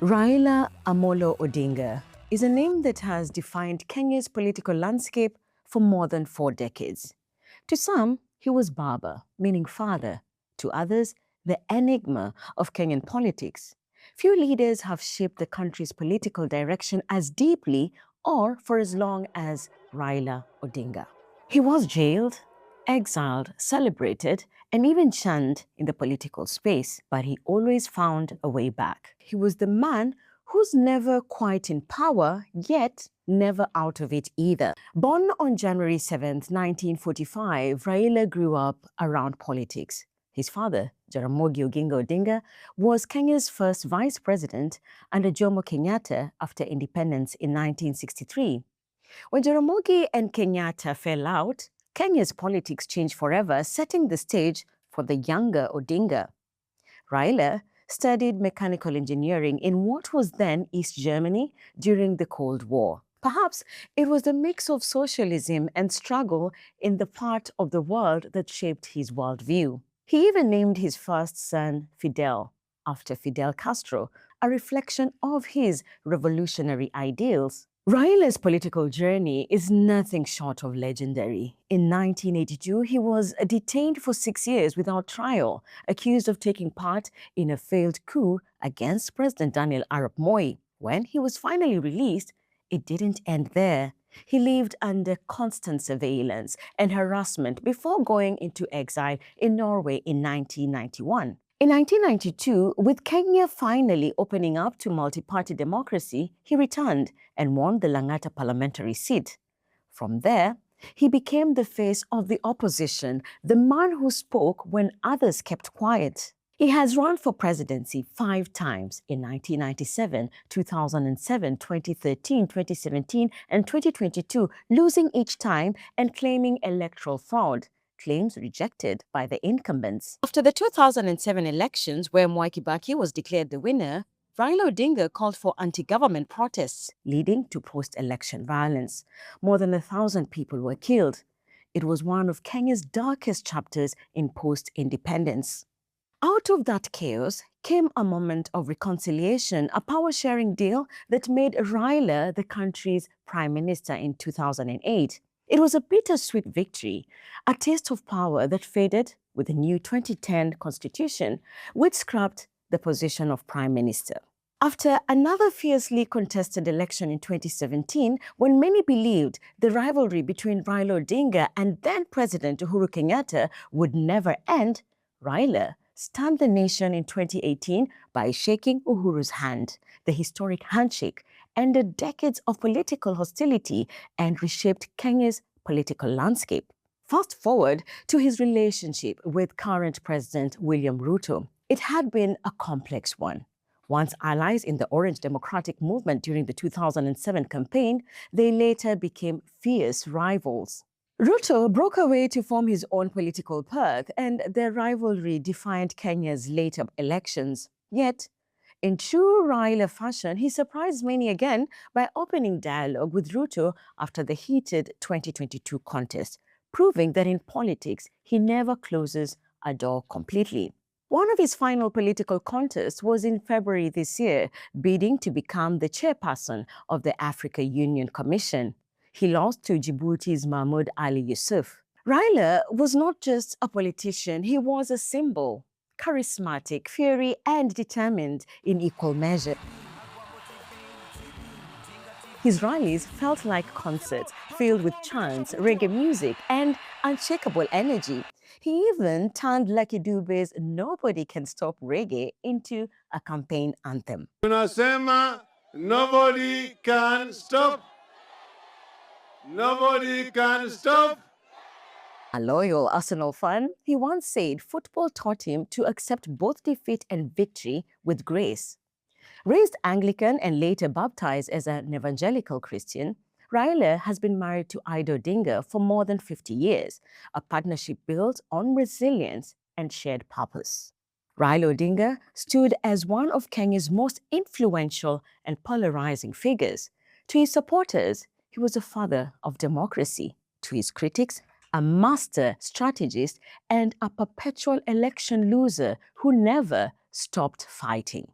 Raila Amolo Odinga is a name that has defined Kenya's political landscape for more than 4 decades. To some, he was Baba, meaning father. To others, the enigma of Kenyan politics. Few leaders have shaped the country's political direction as deeply or for as long as Raila Odinga. He was jailed, exiled, celebrated, and even shunned in the political space, but he always found a way back. He was the man who's never quite in power, yet never out of it either. Born on January 7th, 1945, Raila grew up around politics. His father, Jaramogi Oginga Odinga, was Kenya's first vice president under Jomo Kenyatta after independence in 1963. When Jaramogi and Kenyatta fell out, Kenya's politics changed forever, setting the stage for the younger Odinga. Raila studied mechanical engineering in what was then East Germany during the Cold War. Perhaps it was the mix of socialism and struggle in the part of the world that shaped his worldview. He even named his first son Fidel, after Fidel Castro, a reflection of his revolutionary ideals. Raila's political journey is nothing short of legendary. In 1982, he was detained for 6 years without trial, accused of taking part in a failed coup against President Daniel Arap Moi. When he was finally released, it didn't end there. He lived under constant surveillance and harassment before going into exile in Norway in 1991. In 1992, with Kenya finally opening up to multi-party democracy, he returned and won the Lang'ata parliamentary seat. From there, he became the face of the opposition, the man who spoke when others kept quiet. He has run for presidency 5 times in 1997, 2007, 2013, 2017, and 2022, losing each time and claiming electoral fraud. Claims rejected by the incumbents. After the 2007 elections, where Mwai Kibaki was declared the winner, Raila Odinga called for anti-government protests, leading to post-election violence. More than 1,000 people were killed. It was one of Kenya's darkest chapters in post-independence. Out of that chaos came a moment of reconciliation, a power-sharing deal that made Raila the country's prime minister in 2008. It was a bittersweet victory, a taste of power that faded with the new 2010 constitution, which scrapped the position of prime minister. After another fiercely contested election in 2017, when many believed the rivalry between Raila Odinga and then President Uhuru Kenyatta would never end, Raila stunned the nation in 2018 by shaking Uhuru's hand. The historic handshake ended decades of political hostility and reshaped Kenya's political landscape. Fast forward to his relationship with current President William Ruto. It had been a complex one. Once allies in the Orange Democratic Movement during the 2007 campaign, they later became fierce rivals. Ruto broke away to form his own political path, and their rivalry defined Kenya's later elections. Yet, in true Raila fashion, he surprised many again by opening dialogue with Ruto after the heated 2022 contest, proving that in politics, he never closes a door completely. One of his final political contests was in February this year, bidding to become the chairperson of the Africa Union Commission. He lost to Djibouti's Mahmoud Ali Yusuf. Raila was not just a politician, he was a symbol. Charismatic, fiery, and determined in equal measure. His rallies felt like concerts filled with chants, reggae music, and unshakable energy. He even turned Lucky Dube's Nobody Can Stop Reggae into a campaign anthem. Tunasema nobody can stop. Nobody can stop. A loyal Arsenal fan, he once said football taught him to accept both defeat and victory with grace. Raised Anglican and later baptized as an evangelical Christian, Raila has been married to Ida Odinga for more than 50 years, a partnership built on resilience and shared purpose. Raila Odinga stood as one of Kenya's most influential and polarizing figures. To his supporters, he was a father of democracy. To his critics, a master strategist and a perpetual election loser who never stopped fighting.